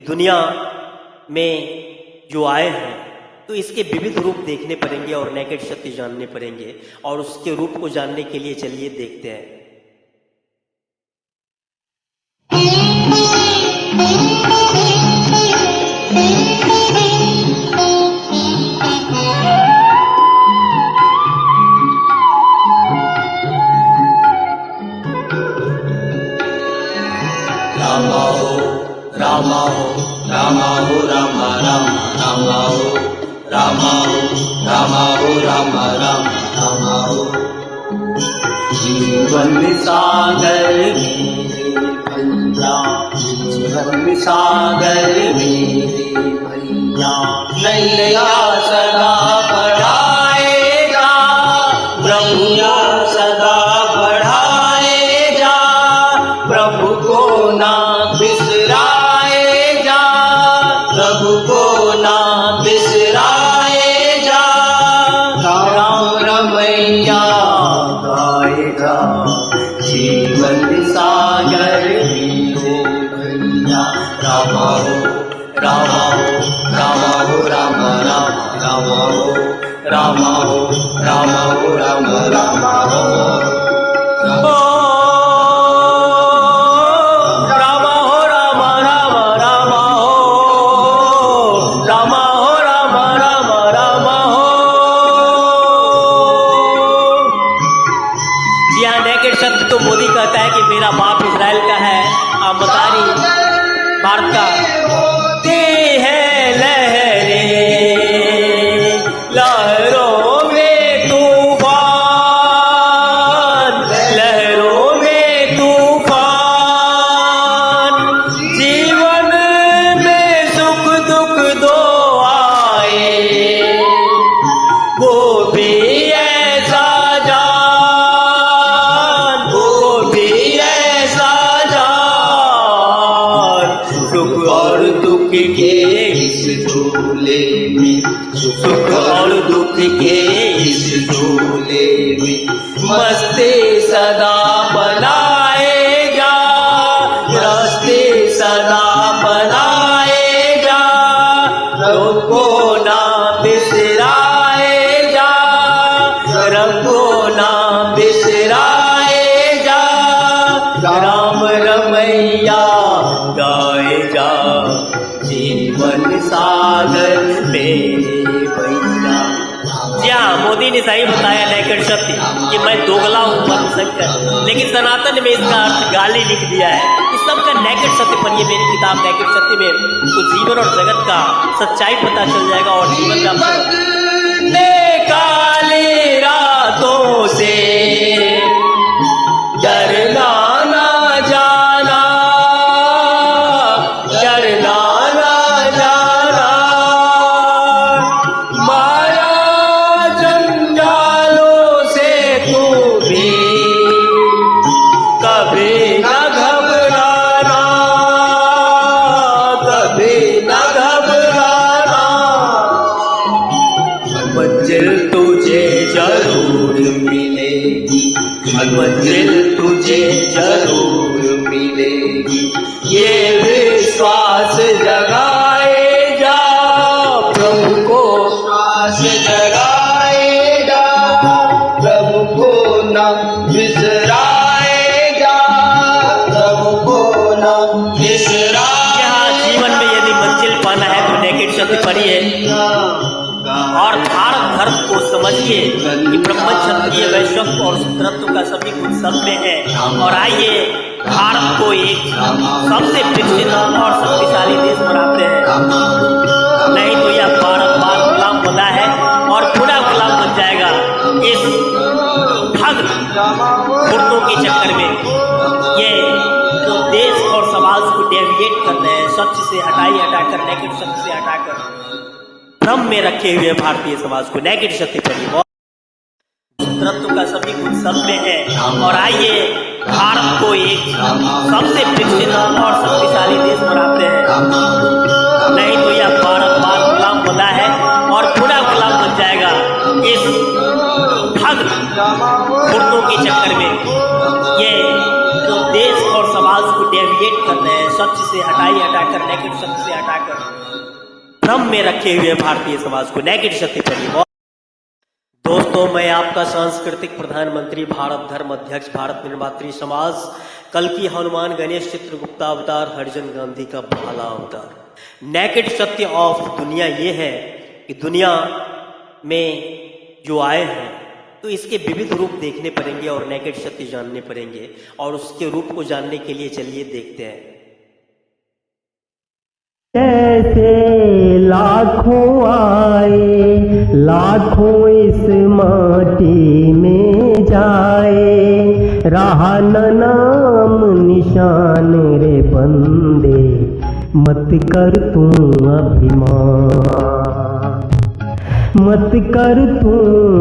दुनिया में जो आए हैं तो इसके विविध रूप देखने पड़ेंगे और नेकेड सत्य जानने पड़ेंगे। और उसके रूप को जानने के लिए चलिए देखते हैं। रामा हो रामा हो रामा हो रामा रामा रामा हो रामा हो रामा हो रामा रामा रामा हो। जीवन सागर मेरे भैया, जीवन सागर मेरे भैया, नैया सदा बढ़ाएगा ब्रह्मा सदा बढ़ाएगा, प्रभु को ना बिसराए जा, प्रभु को ना बिसराए जा। राम रमैया गाएगा जीवन सागर मेरे भैया। रामा हो रामा हो रामा हो रामा रामा रामा हो रामा हो रामा हो रामा रामा हो। सत्य तो मोदी कहता है कि मेरा बाप इजराइल का है, आप बता रही भारत का। है लहरे लहरों में तूफान, लहरों में तूफान, जीवन में सुख दुख दो आए, वो भी ऐसा के इस झूले में, सुख और दुख के इस झूले में, मस्ती सदा बनाएगा, रास्ते सदा बनाएगा, रंग को ना बिसराएगा, रंग को ना बिसराएगा। राम रमैया गाएगा जीवन सागर मेरे भैया। जी हाँ, मोदी ने सही बताया नेकेड सत्य कि मैं दोगला हूँ वर्णशंकर, लेकिन सनातन में इसका अर्थ गाली लिख दिया है। इस सब का नेकेड सत्य पढ़िए मेरी किताब नेकेड सत्य में, तो जीवन और जगत का सच्चाई पता चल जाएगा। और जीवन का काली रातों से डरना ना जाना, डरना ना जाना, माया जंजालों से तू भी कभी न घबराना, कभी न घबराना। मंजिल तुझे जरूर मिलेगी, मंजिल तुझे जरूर मिलेगी, ये विश्वास जगाए जा, प्रभु को श्वास जगाए जा, प्रभु को ना बिसराए जा, प्रभु को ना बिसराए। यहाँ जीवन में यदि मंजिल पाना है तो नेकेड सत्य पढ़िए और भारत धर्म को समझिए कि ब्रह्म क्षत्रिय वैश्य और शूद्रत्व का सभी कुछ सब में है। और आइए भारत को एक सबसे विकसित और शक्तिशाली देश बनाते हैं, नहीं तो यह भारत बार गुलाम बना है और पूरा गुलाम बन जाएगा इस ठग खुर्दों के चक्कर में। ये तो देश और समाज को डेविएट कर रहे हैं, सच से हटाकर नेकेड सत्य से हटाकर भ्रम में रखे हुए भारतीय समाज को। नेकेड सत्य पढ़िए, तत्व का सभी कुछ सब में है। और आइए भारत को एक सबसे विकसित और शक्तिशाली देश बनाते हैं, नहीं तो यह भारत बार गुलाम बना है और पूरा गुलाम बन जाएगा इस ठग खुर्दों के चक्कर में। ये तो देश और समाज को डेविएट कर रहे हैं, सत्य से हटाकर, नेकेड सत्य से हटाकर भ्रम में रखे हुए भारतीय समाज को नेकेड सत्य पढ़िए। दोस्तों, मैं आपका सांस्कृतिक प्रधानमंत्री, भारत धर्म अध्यक्ष, भारत निर्मात्री समाज, कल की हनुमान गणेश चित्रगुप्ता अवतार, हरिजन गांधी का भाला अवतार। नेकेड सत्य ऑफ दुनिया ये है कि दुनिया में जो आए हैं तो इसके विविध रूप देखने पड़ेंगे और नेकेड सत्य जानने पड़ेंगे, और उसके रूप को जानने के लिए चलिए देखते हैं। जैसे लाखों आए, लाखों इस माटी में जाए, रहा न नाम निशान रे बंदे, मत कर तू अभिमान, मत कर तू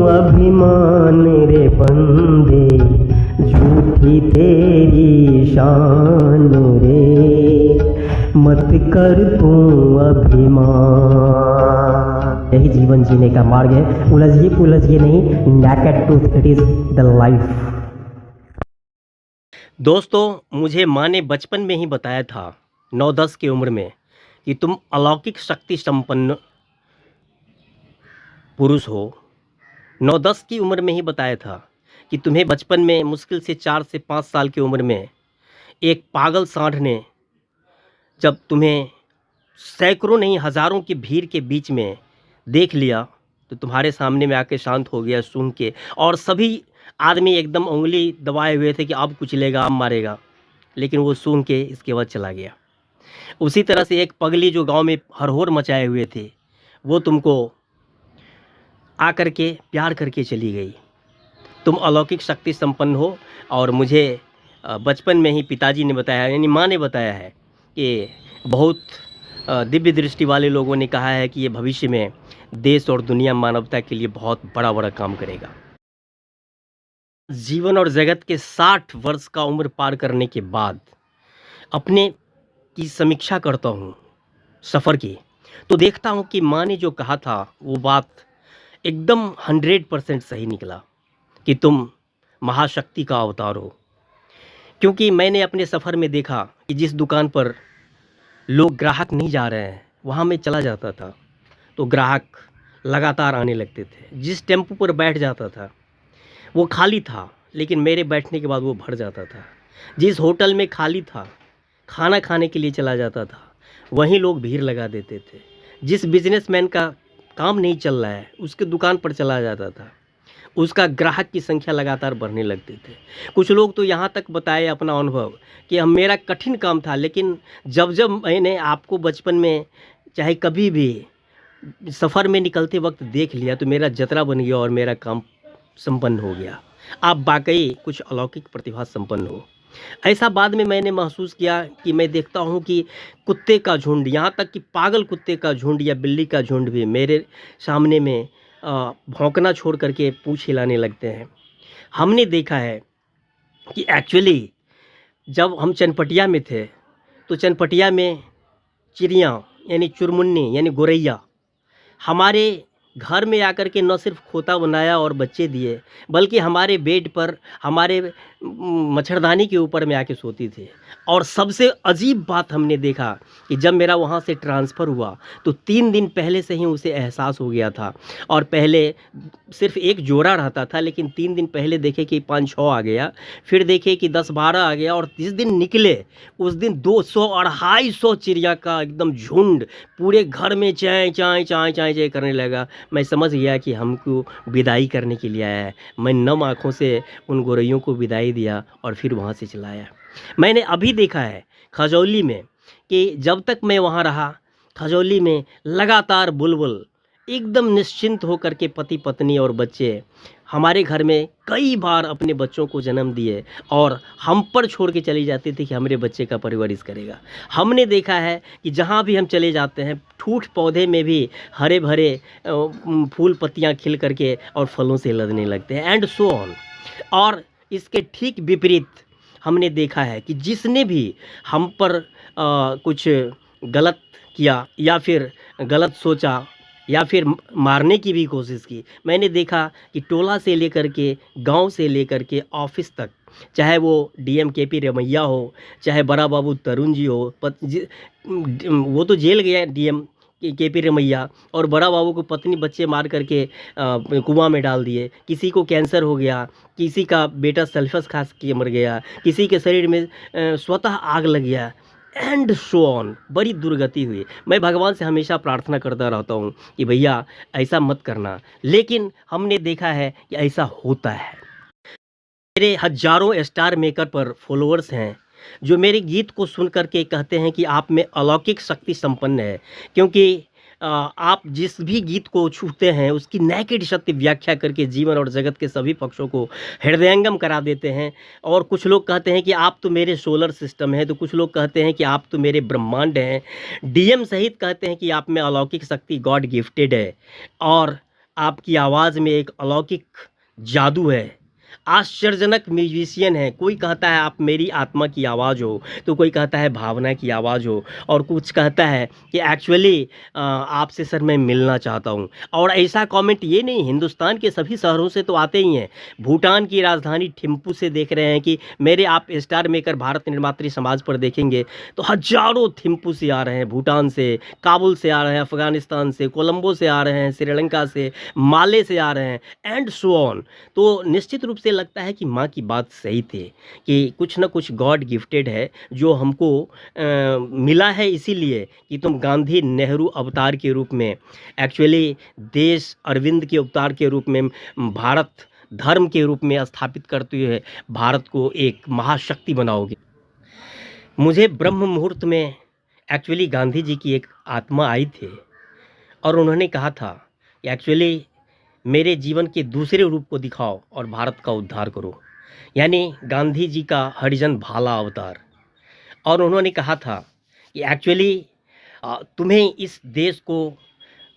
अभिमान रे बंदे, झूठी तेरी शान रे, मत कर तू अभिमान। यही जीवन जीने का मार्ग है, उलझिए नहीं, naked truth, it is the life. दोस्तों, मुझे माँ ने बचपन में ही बताया था, 9-10 की उम्र में, कि तुम अलौकिक शक्ति संपन्न पुरुष हो। 9-10 की उम्र में ही बताया था कि तुम्हें बचपन में मुश्किल से 4 से 5 साल की उम्र में एक पागल सांड ने जब तुम्हें सैकड़ों नहीं हज़ारों की भीड़ के बीच में देख लिया तो तुम्हारे सामने में आके शांत हो गया सुन के, और सभी आदमी एकदम उंगली दबाए हुए थे कि अब कुचलेगा, अब मारेगा, लेकिन वो सुन के इसके बाद चला गया। उसी तरह से एक पगली जो गांव में हरहोर मचाए हुए थे, वो तुमको आकर के प्यार करके चली गई। तुम अलौकिक शक्ति संपन्न हो, और मुझे बचपन में ही पिताजी ने बताया, यानी माँ ने बताया है कि बहुत दिव्य दृष्टि वाले लोगों ने कहा है कि ये भविष्य में देश और दुनिया मानवता के लिए बहुत बड़ा काम करेगा। जीवन और जगत के 60 वर्ष का उम्र पार करने के बाद अपने की समीक्षा करता हूँ सफ़र की, तो देखता हूँ कि माँ ने जो कहा था वो बात एकदम 100% सही निकला कि तुम महाशक्ति का अवतार हो। क्योंकि मैंने अपने सफ़र में देखा कि जिस दुकान पर लोग ग्राहक नहीं जा रहे हैं वहाँ मैं चला जाता था तो ग्राहक लगातार आने लगते थे। जिस टेम्पो पर बैठ जाता था वो खाली था, लेकिन मेरे बैठने के बाद वो भर जाता था। जिस होटल में खाली था, खाना खाने के लिए चला जाता था, वहीं लोग भीड़ लगा देते थे। जिस बिजनेसमैन का काम नहीं चल रहा है उसके दुकान पर चला जाता था, उसका ग्राहक की संख्या लगातार बढ़ने लगती थे। कुछ लोग तो यहाँ तक बताए अपना अनुभव कि हम मेरा कठिन काम था, लेकिन जब जब मैंने आपको बचपन में चाहे कभी भी सफ़र में निकलते वक्त देख लिया तो मेरा जतरा बन गया और मेरा काम संपन्न हो गया। आप वाकई कुछ अलौकिक प्रतिभा संपन्न हो। ऐसा बाद में मैंने महसूस किया कि मैं देखता हूँ कि कुत्ते का झुंड, यहाँ तक कि पागल कुत्ते का झुंड या बिल्ली का झुंड भी मेरे सामने में भौंकना छोड़ करके पूँछ हिलाने लगते हैं। हमने देखा है कि एक्चुअली जब हम चनपटिया में थे तो चनपटिया में चिड़िया यानी चुरमुन्नी यानी गोरैया हमारे घर में आकर के न सिर्फ खोता बनाया और बच्चे दिए, बल्कि हमारे बेड पर, हमारे मच्छरदानी के ऊपर में आके सोती थी। और सबसे अजीब बात हमने देखा कि जब मेरा वहाँ से ट्रांसफ़र हुआ तो 3 दिन पहले से ही उसे एहसास हो गया था। और पहले सिर्फ एक जोड़ा रहता था, लेकिन 3 दिन पहले देखे कि 5-6 आ गया, फिर देखे कि 10-12 आ गया, और जिस दिन निकले उस दिन 200-250 चिड़िया का एकदम झुंड पूरे घर में चाय चाय चाय चाय चाय करने लगा। मैं समझ गया कि हमको विदाई करने के लिए आया है। मैं नम आँखों से उन गोरैयों को विदाई दिया और फिर वहाँ से चलाया। मैंने अभी देखा है खजौली में कि जब तक मैं वहाँ रहा, खजौली में लगातार बुलबुल एकदम निश्चिंत होकर के पति पत्नी और बच्चे हमारे घर में कई बार अपने बच्चों को जन्म दिए और हम पर छोड़ के चली जाती थी कि हमारे बच्चे का परवरिश करेगा। हमने देखा है कि जहाँ भी हम चले जाते हैं ठूठ पौधे में भी हरे भरे फूल पत्तियाँ खिल करके और फलों से लदने लगते हैं, एंड सो ऑन। और इसके ठीक विपरीत हमने देखा है कि जिसने भी हम पर कुछ गलत किया या फिर गलत सोचा या फिर मारने की भी कोशिश की, मैंने देखा कि टोला से लेकर के गांव से लेकर के ऑफिस तक चाहे वो डीएम केपी रमैया हो, चाहे बड़ा बाबू तरुण जी हो, वो तो जेल गया डीएम केपी रमैया, और बड़ा बाबू को पत्नी बच्चे मार करके कुआं में डाल दिए। किसी को कैंसर हो गया, किसी का बेटा सल्फस खा के मर गया, किसी के शरीर में स्वतः आग लग गया, एंड सो ऑन। बड़ी दुर्गति हुई। मैं भगवान से हमेशा प्रार्थना करता रहता हूँ कि भैया ऐसा मत करना, लेकिन हमने देखा है कि ऐसा होता है। मेरे हजारों स्टार मेकर पर फॉलोअर्स हैं जो मेरे गीत को सुन करके कहते हैं कि आप में अलौकिक शक्ति संपन्न है, क्योंकि आप जिस भी गीत को छूते हैं उसकी नेकेड सत्य व्याख्या करके जीवन और जगत के सभी पक्षों को हृदयंगम करा देते हैं। और कुछ लोग कहते हैं कि आप तो मेरे सोलर सिस्टम हैं, तो कुछ लोग कहते हैं कि आप तो मेरे ब्रह्मांड हैं। डीएम सहित कहते हैं कि आप में अलौकिक शक्ति गॉड गिफ्टेड है, और आपकी आवाज़ में एक अलौकिक जादू है। आश्चर्यजनक म्यूजिशियन है। कोई कहता है आप मेरी आत्मा की आवाज़ हो, तो कोई कहता है भावना की आवाज़ हो, और कुछ कहता है कि एक्चुअली आपसे सर मैं मिलना चाहता हूँ। और ऐसा कमेंट ये नहीं, हिंदुस्तान के सभी शहरों से तो आते ही हैं। भूटान की राजधानी थिम्पू से देख रहे हैं कि मेरे आप स्टार मेकर भारत निर्मात्री समाज पर देखेंगे तो हजारों थिम्पू से आ रहे हैं, भूटान से, काबुल से आ रहे हैं, अफ़गानिस्तान से, कोलंबो से आ रहे हैं, श्रीलंका से, माले से आ रहे हैं, एंड सो ऑन। तो निश्चित रूप से लगता है कि माँ की बात सही थी कि कुछ ना कुछ गॉड गिफ्टेड है जो हमको मिला है, इसीलिए कि तुम गांधी नेहरू अवतार के रूप में, एक्चुअली देश अरविंद के अवतार के रूप में, भारत धर्म के रूप में स्थापित करते हुए भारत को एक महाशक्ति बनाओगे। मुझे ब्रह्म मुहूर्त में एक्चुअली गांधी जी की एक आत्मा आई थी और उन्होंने कहा था कि एक्चुअली मेरे जीवन के दूसरे रूप को दिखाओ और भारत का उद्धार करो, यानी गांधी जी का हरिजन भाला अवतार। और उन्होंने कहा था कि एक्चुअली तुम्हें इस देश को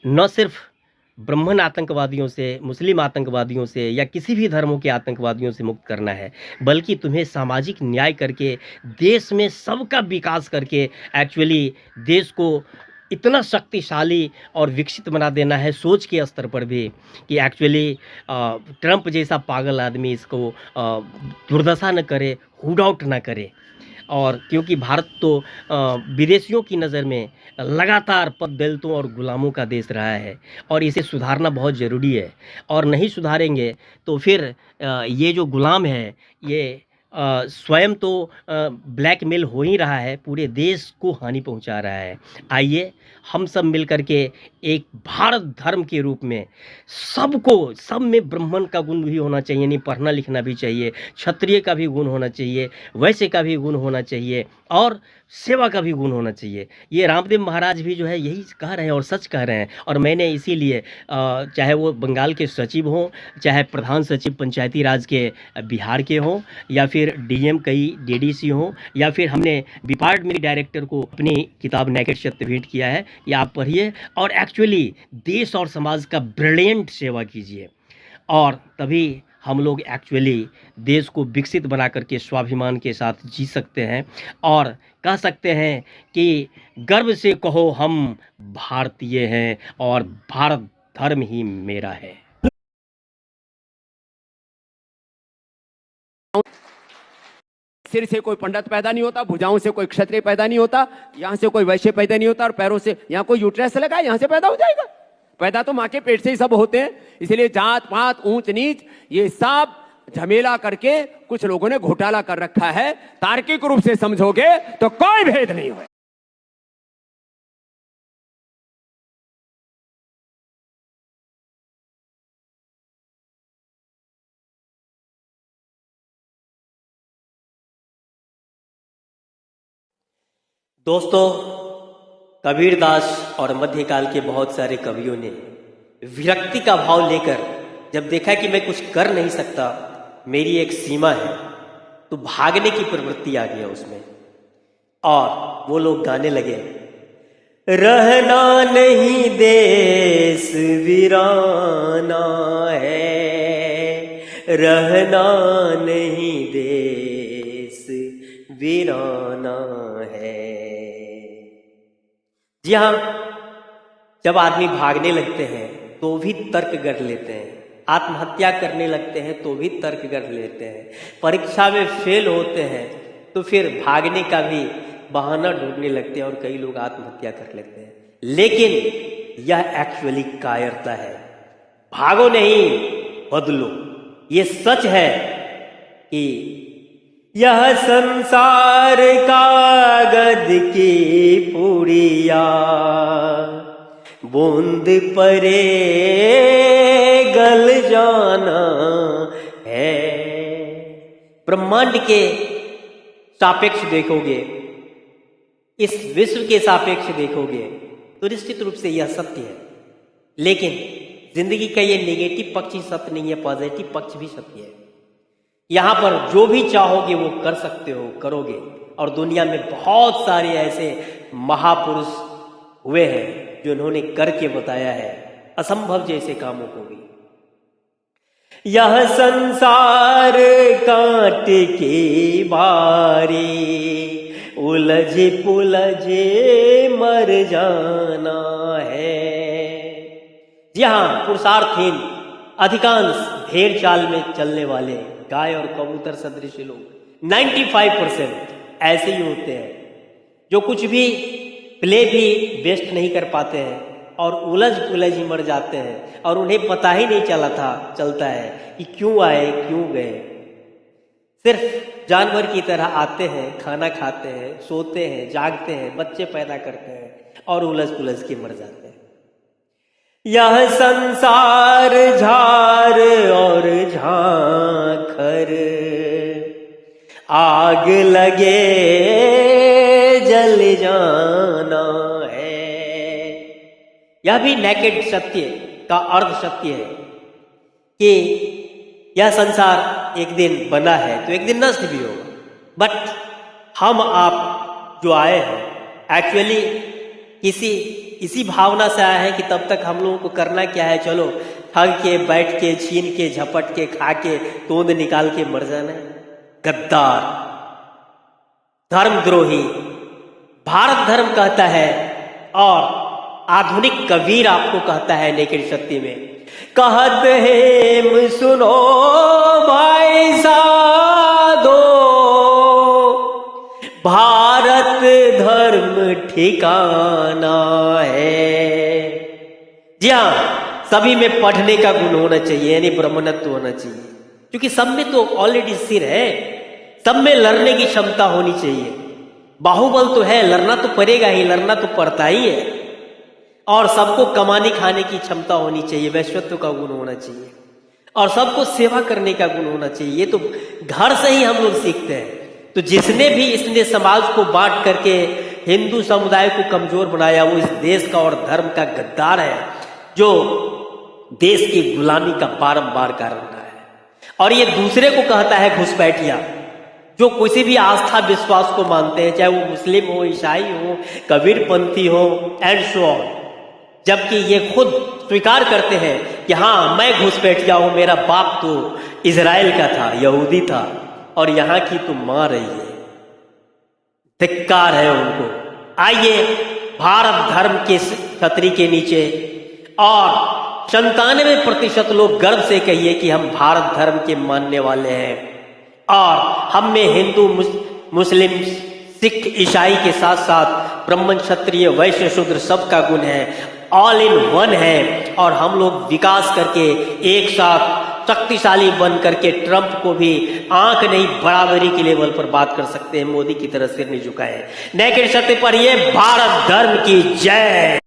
न सिर्फ ब्राह्मण आतंकवादियों से, मुस्लिम आतंकवादियों से या किसी भी धर्मों के आतंकवादियों से मुक्त करना है, बल्कि तुम्हें सामाजिक न्याय करके देश में सबका विकास करके एक्चुअली देश को इतना शक्तिशाली और विकसित बना देना है, सोच के स्तर पर भी, कि एक्चुअली ट्रंप जैसा पागल आदमी इसको दुर्दशा न करे, हुड आउट न करे। और क्योंकि भारत तो विदेशियों की नज़र में लगातार दलितों और गुलामों का देश रहा है, और इसे सुधारना बहुत ज़रूरी है। और नहीं सुधारेंगे तो फिर ये जो गुलाम है ये स्वयं तो ब्लैकमेल हो ही रहा है, पूरे देश को हानि पहुंचा रहा है। आइए हम सब मिल कर के एक भारत धर्म के रूप में सबको, सब में ब्राह्मण का गुण भी होना चाहिए, नहीं पढ़ना लिखना भी चाहिए, क्षत्रिय का भी गुण होना चाहिए, वैश्य का भी गुण होना चाहिए, और सेवा का भी गुण होना चाहिए। ये रामदेव महाराज भी जो है यही कह रहे हैं और सच कह रहे हैं। और मैंने इसीलिए चाहे वो बंगाल के सचिव हों, चाहे प्रधान सचिव पंचायती राज के बिहार के हों, या फिर डीएम कई डीडीसी हों, या फिर हमने डिपार्टमेंट डायरेक्टर को अपनी किताब नेकेड सत्य भेंट किया है, ये आप पढ़िए और एक्चुअली देश और समाज का ब्रिलियंट सेवा कीजिए, और तभी हम लोग एक्चुअली देश को विकसित बना करके स्वाभिमान के साथ जी सकते हैं, और कह सकते हैं कि गर्व से कहो हम भारतीय हैं और भारत धर्म ही मेरा है। सिर से कोई पंडित पैदा नहीं होता, भुजाओं से कोई क्षत्रिय पैदा नहीं होता, यहाँ से कोई वैश्य पैदा नहीं होता, और पैरों से यहाँ कोई यूट्रस लगा यहाँ से पैदा हो जाएगा। पैदा तो माँ के पेट से ही सब होते हैं। इसलिए जात पात ऊंच नीच ये सब झमेला करके कुछ लोगों ने घोटाला कर रखा है। तार्किक रूप से समझोगे तो कोई भेद नहीं है। दोस्तों, कबीरदास और मध्यकाल के बहुत सारे कवियों ने विरक्ति का भाव लेकर जब देखा कि मैं कुछ कर नहीं सकता, मेरी एक सीमा है, तो भागने की प्रवृत्ति आ गया उसमें, और वो लोग गाने लगे, रहना नहीं देश वीराना है, रहना नहीं देश वीराना है। जी हाँ, जब आदमी भागने लगते हैं तो भी तर्क गढ़ लेते हैं आत्महत्या करने लगते हैं तो भी तर्क कर लेते हैं, परीक्षा में फेल होते हैं तो फिर भागने का भी बहाना ढूंढने लगते हैं और कई लोग आत्महत्या कर लेते हैं। लेकिन यह एक्चुअली कायरता है। भागो नहीं, बदलो। ये सच है कि यह संसार कागज की पुड़िया, बूंद परे गल जाना है। ब्रह्मांड के सापेक्ष देखोगे, इस विश्व के सापेक्ष देखोगे तो निश्चित रूप से यह सत्य है। लेकिन जिंदगी का ये नेगेटिव पक्ष ही सत्य नहीं है, पॉजिटिव पक्ष भी सत्य है। यहां पर जो भी चाहोगे वो कर सकते हो, करोगे। और दुनिया में बहुत सारे ऐसे महापुरुष हुए हैं जिन्होंने करके बताया है असंभव जैसे कामों को भी। यह संसार कांट की बारी, उलझ पुलझ मर जाना है। जी हाँ, पुरुषार्थहीन अधिकांश भेड़ चाल में चलने वाले गाय और कबूतर सदृश लोग 95% ऐसे ही होते हैं जो कुछ भी प्ले भी बेस्ट नहीं कर पाते हैं और उलझ पुलझ ही मर जाते हैं और उन्हें पता ही नहीं चलता है कि क्यों आए क्यों गए। सिर्फ जानवर की तरह आते हैं, खाना खाते हैं, सोते हैं, जागते हैं, बच्चे पैदा करते हैं और उलझ पुलझ के मर जाते हैं। यह संसार झार और झांखर, आग लगे जल जाना है। यह भी नेकेड सत्य का अर्ध सत्य है कि यह संसार एक दिन बना है तो एक दिन नष्ट भी होगा। बट हम आप जो आए हैं एक्चुअली इसी भावना से आए हैं कि तब तक हम लोगों को करना क्या है, चलो थक के बैठ के छीन के झपट के खा के तोंद निकाल के मर जाना है। गद्दार, धर्मद्रोही भारत धर्म कहता है और आधुनिक कबीर आपको कहता है नेकेड सत्य में, कहत हेम सुनो भाई साधो, भारत धर्म ठिकाना है। जी हाँ, सभी में पढ़ने का गुण होना चाहिए, यानी ब्रह्मणत्व होना चाहिए, क्योंकि सब में तो ऑलरेडी सिर है, सब में लड़ने की क्षमता होनी चाहिए। बाहुबल तो है, लड़ना तो पड़ेगा ही, लड़ना तो पड़ता ही है। और सबको कमाने खाने की क्षमता होनी चाहिए, वैश्वत्व का गुण होना चाहिए और सबको सेवा करने का गुण होना चाहिए। ये तो घर से ही हम लोग सीखते हैं। तो जिसने भी इसने समाज को बांट करके हिंदू समुदाय को कमजोर बनाया वो इस देश का और धर्म का गद्दार है, जो देश की गुलामी का बारंबार कारण रहा है। और ये दूसरे को कहता है घुसपैठिया, जो किसी भी आस्था विश्वास को मानते हैं, चाहे वो मुस्लिम हो, ईसाई हो, कबीरपंथी हो एंड सो ऑन, जबकि ये खुद स्वीकार करते हैं कि हाँ मैं घुसपैठिया हूं, मेरा बाप तो इजराइल का था, यहूदी था और यहां की तो मां रही है। धिक्कार है उनको। आइए भारत धर्म के छतरी के नीचे और 97% लोग गर्व से कहिए कि हम भारत धर्म के मानने वाले हैं और हम में हिंदू मुस्लिम सिख ईसाई के साथ साथ ब्राह्मण क्षत्रिय वैश्य शूद्र सबका गुण है, ऑल इन वन है। और हम लोग विकास करके एक साथ शक्तिशाली बन करके ट्रंप को भी आंख नहीं बराबरी के लेवल पर बात कर सकते हैं, मोदी की तरह सिर नहीं झुकाए। नेकेड सत्य पर ये भारत धर्म की जय।